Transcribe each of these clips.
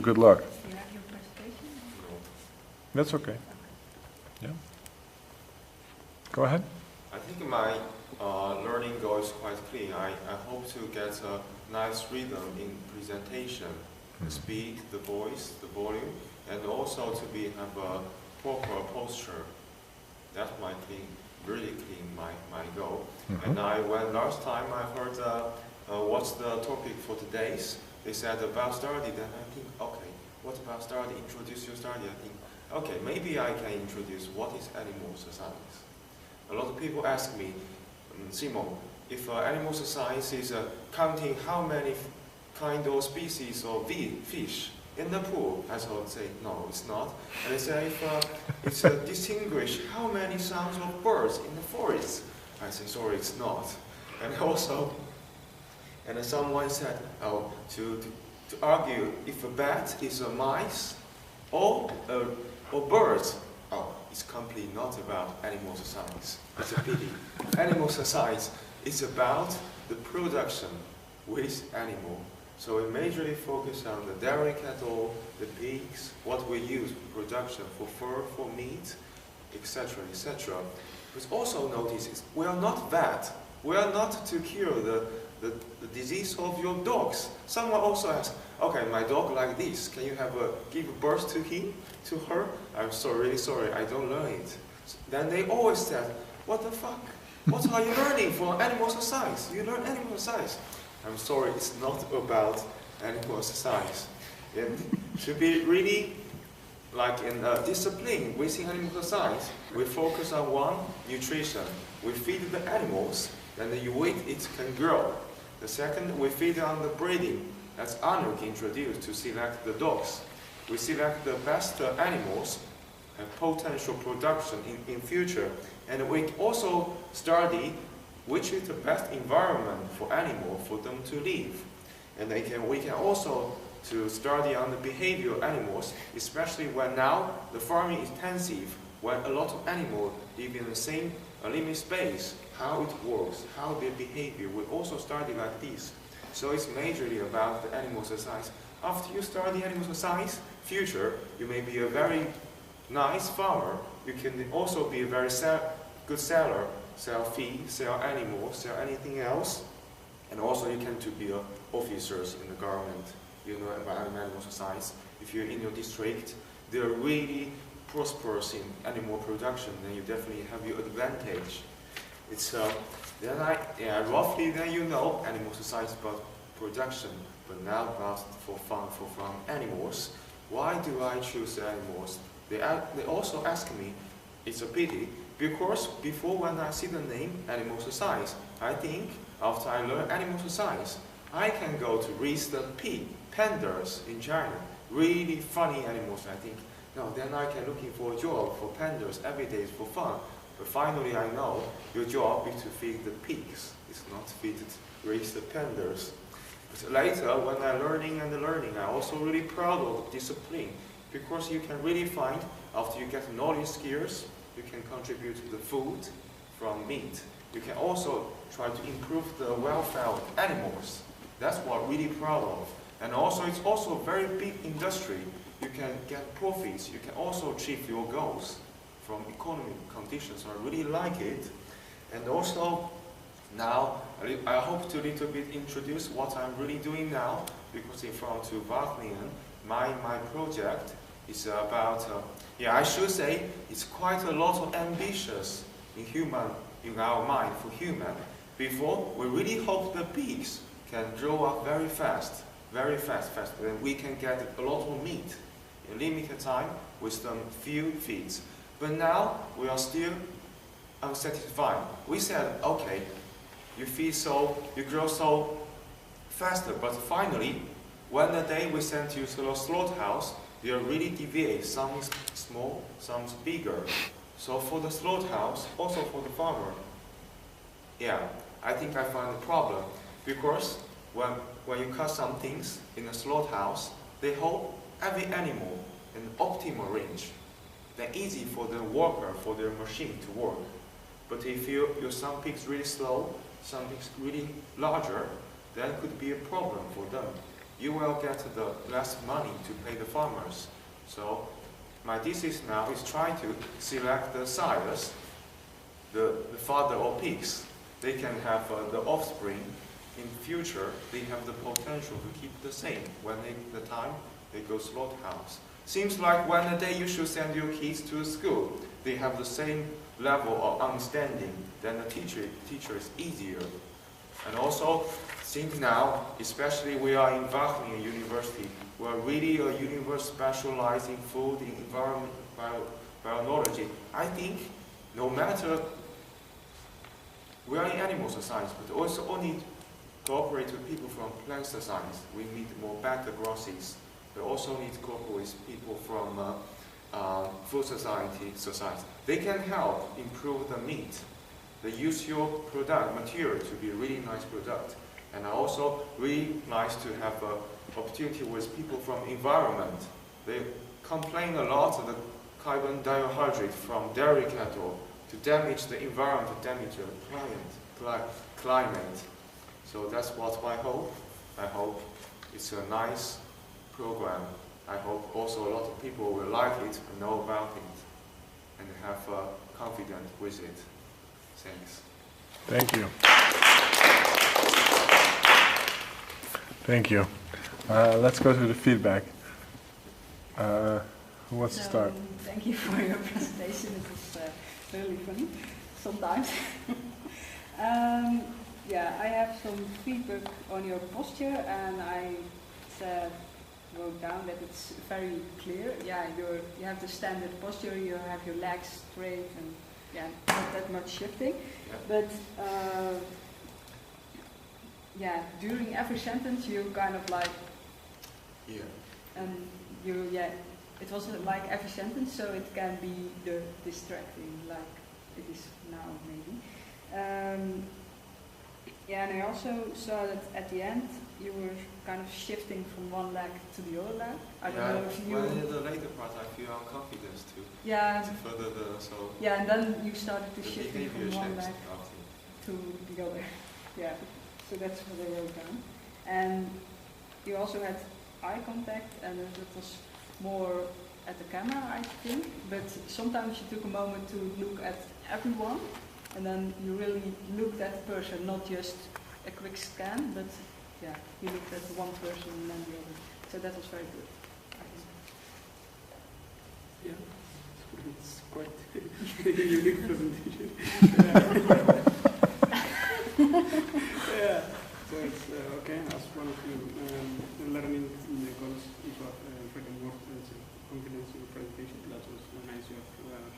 Good luck. You have your presentation? That's okay. Yeah. Go ahead. I think my learning goal is quite clear. I hope to get a nice rhythm in presentation, the speed, the voice, the volume, and also to have a proper posture. That's my really clean my goal. And when last time I heard what's the topic for today's, they said about study, then I think, okay, what about study? Introduce your study. I think, okay, maybe I can introduce what is animal science. A lot of people ask me, Simon, if animal science is counting how many kind of species of fish in the pool, I would say, no, it's not. And they say, if it's distinguish how many sounds of birds in the forest, I say, sorry, it's not. And also, and someone said, oh, to argue if a bat is a mice or birds, oh, it's completely not about animal science. It's a pity. Animal science is about the production with animal. So we majorly focus on the dairy cattle, the pigs, what we use for production, for fur, for meat, etc., etc. But also notice we are not that. We are not to cure the disease of your dogs. Someone also asks, okay, my dog like this, can you give birth to him, to her? I'm really sorry, I don't learn it. Then they always said, what the fuck? What are you learning for animal science? You learn animal science. I'm sorry, it's not about animal science. It should be really like in a discipline within animal science. We focus on one, nutrition. We feed the animals, and you wait it can grow. The second, we feed on the breeding. That's Arnold introduced to select the dogs. We select the best animals and potential production in future. And we also study which is the best environment for animals for them to live. And we can also to study on the behavior of animals, especially when now the farming is intensive, when a lot of animals live in the same living space, how it works, how their behavior. We also study like this. So it's majorly about the animal science. After you study animal science, future, you may be a very nice farmer. You can also be a very good seller, sell feed, sell animals, sell anything else. And also you can to be officers in the government, you know, about animal science. If you're in your district, they're really prosperous in animal production, then you definitely have your advantage. It's roughly then you know animal science about production, but now about for fun animals. Why do I choose animals? They also ask me, it's a pity, because before when I see the name animal science, I think after I learn animal science, I can go to raise the pandas in China. Really funny animals, I think. No, then I can looking for a job for pandas every day for fun. But finally I know your job is to feed the pigs. It's not raise the pandas. But later, when I'm learning, I'm also really proud of the discipline. Because you can really find, after you get knowledge skills, you can contribute to the food from meat. You can also try to improve the welfare of animals. That's what I'm really proud of. And also, it's also a very big industry. You can get profits. You can also achieve your goals from economic conditions. So I really like it. And also, now, I hope to little bit introduce what I'm really doing now, because in front to Wageningen, my project is about, I should say, it's quite a lot of ambitious in our mind for human. Before, we really hope the pigs can grow up very fast, then we can get a lot of meat in limited time with some few feeds. But now, we are still unsatisfied. We said, okay, you grow so faster, but finally, when the day we send you to the slaughterhouse, they are really deviate. Some is small, some is bigger. So for the slaughterhouse, also for the farmer, I think I find a problem. Because when you cut some things in the slaughterhouse, they hold every animal in the optimal range. They're easy for the worker, for their machine to work. But if some pigs really slow, some pigs really larger, that could be a problem for them. you will get the less money to pay the farmers. So my thesis now is try to select the sires, the father of pigs. They can have the offspring. In future, they have the potential to keep the same when the time they go slaughterhouse. Seems like when the day you should send your kids to school, they have the same level of understanding, then the teacher is easier. And also, think now, especially we are in Wageningen University, we are really a university specializing food in environment, biology. I think no matter, we are in animal science, but also only cooperate with people from plant science. We need more better grosses. We also need to cooperate with people from food society. They can help improve the meat. They use your product material to be really nice product. And also really nice to have an opportunity with people from environment. They complain a lot of the carbon dioxide from dairy cattle to damage the environment, to damage the climate. So that's what I hope. I hope it's a nice program. I hope also a lot of people will like it and know about it and have confidence with it. Thanks. Thank you. Thank you. Let's go to the feedback. Who wants to start? Thank you for your presentation. It was really funny sometimes. Yeah, I have some feedback on your posture, and I wrote down that it's very clear. Yeah, you have the standard posture. You have your legs straight, and yeah, not that much shifting. Yeah. But yeah, during every sentence, you kind of like it was like every sentence, so it can be the distracting, like it is now maybe. Yeah, and I also saw that at the end you were kind of shifting from one leg to the other leg. I don't know if you. Well, in the later part, I feel unconfident too. Yeah. To further so. Yeah, and then you started to the shifting behavior from one changed leg after. to the other. Yeah, so that's what I wrote down. And you also had eye contact, and it was more at the camera, I think. But sometimes you took a moment to look at everyone, and then you really looked at the person, not just a quick scan, but yeah, you looked at one person and then the other. So that was very good, I think. Yeah, it's quite a unique presentation. Yeah, so it's okay. As one of you learning goals, you have pretty more confidence in your presentation. That was nice. You have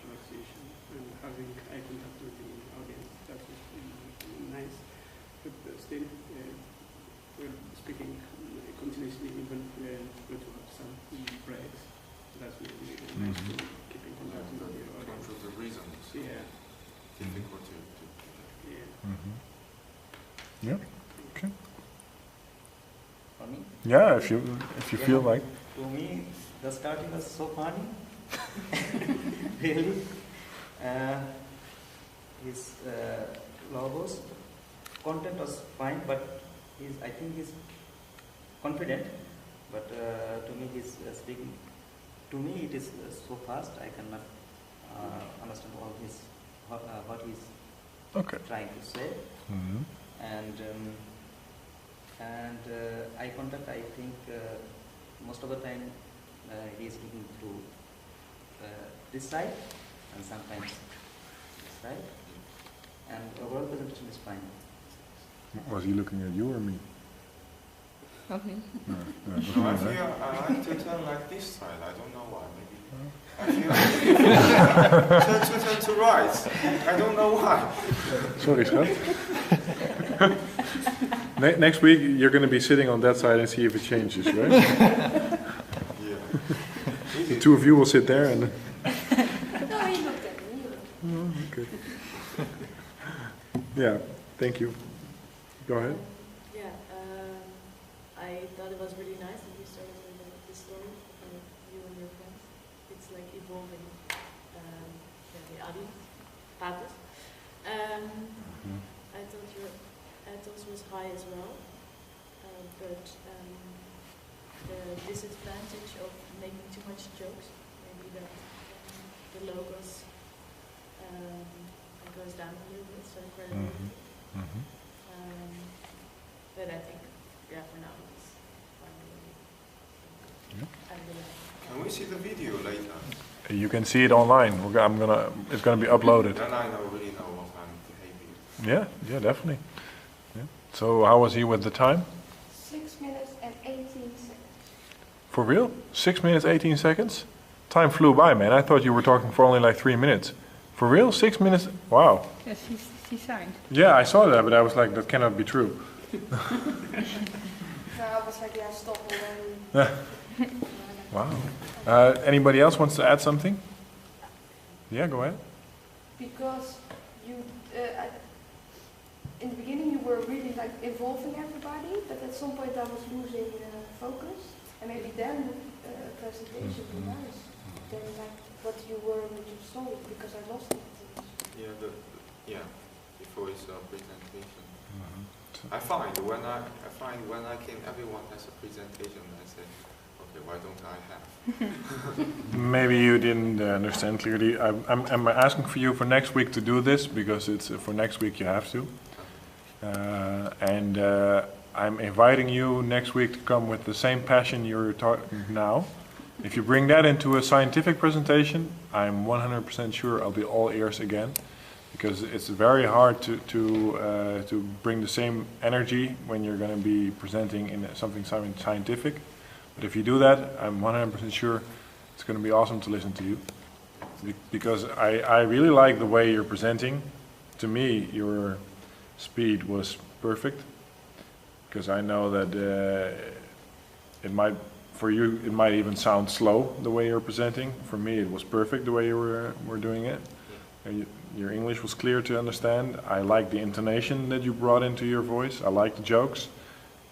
relaxation and having eye contact with the audience. That was nice. But still, we're speaking continuously, even we to have some breaks. That's really nice to keep in contact with the audience. Control the reasons. Yeah. Difficult to. Yeah. Mm-hmm. Yeah. Okay. For me? Yeah, if you feel like. To me, the starting was so funny. Really. His logos content was fine, but I think he's confident. But to me, he's speaking. To me, it is so fast. I cannot understand all his what he's trying to say. Mm-hmm. And eye contact, I think most of the time he is looking through this side and sometimes this side, and overall presentation is fine. Was he looking at you or me? Okay. No, No, I feel I like to turn like this side. I don't know why. Maybe I feel turn to right. I don't know why. Sorry, schat. Next week you're going to be sitting on that side and see if it changes, right? Yeah. The two of you will sit there and. No, he looked at me. Oh, okay. Yeah. Thank you. Go ahead. Yeah, I thought it was really nice that you started with the story of you and your friends. It's like evolving the audience, pathos. I thought your ethos was high as well, but the disadvantage of making too much jokes. Maybe that the logos goes down a little bit, so credibility. But I think, yeah, for now it's fine. I really like it. Can we see the video later? You can see it online. It's gonna be uploaded. Then I really know what I'm behaving. Yeah, definitely. Yeah. So how was he with the time? 6 minutes and 18 seconds. For real? 6 minutes, 18 seconds? Time flew by, man. I thought you were talking for only like 3 minutes. For real? 6 minutes? Wow. Yes, he signed. Yeah, I saw that, but I was like, that cannot be true. So I was like, yeah, stop already. Wow. Anybody else wants to add something? Yeah, go ahead. Because you, in the beginning you were really like involving everybody, but at some point I was losing focus. And maybe then the presentation would be nice. Then like what you were with your story, because I lost it. Yeah, before his presentation. I find when I came, everyone has a presentation. I say, okay, why don't I have? Maybe you didn't understand clearly. I'm asking for you for next week to do this, because it's for next week you have to. And I'm inviting you next week to come with the same passion you're talking now. If you bring that into a scientific presentation, I'm 100% sure I'll be all ears again, because it's very hard to bring the same energy when you're going to be presenting in something scientific. But if you do that, I'm 100% sure it's going to be awesome to listen to you, because I really like the way you're presenting. To me, your speed was perfect, because I know that for you it might even sound slow the way you're presenting. For me, it was perfect the way you were doing it. Your English was clear to understand. I like the intonation that you brought into your voice. I like the jokes.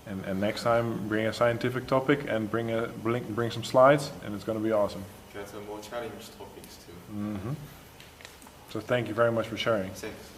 And next time, bring a scientific topic and bring some slides, and it's going to be awesome. Get more challenge topics too. So thank you very much for sharing. Thanks.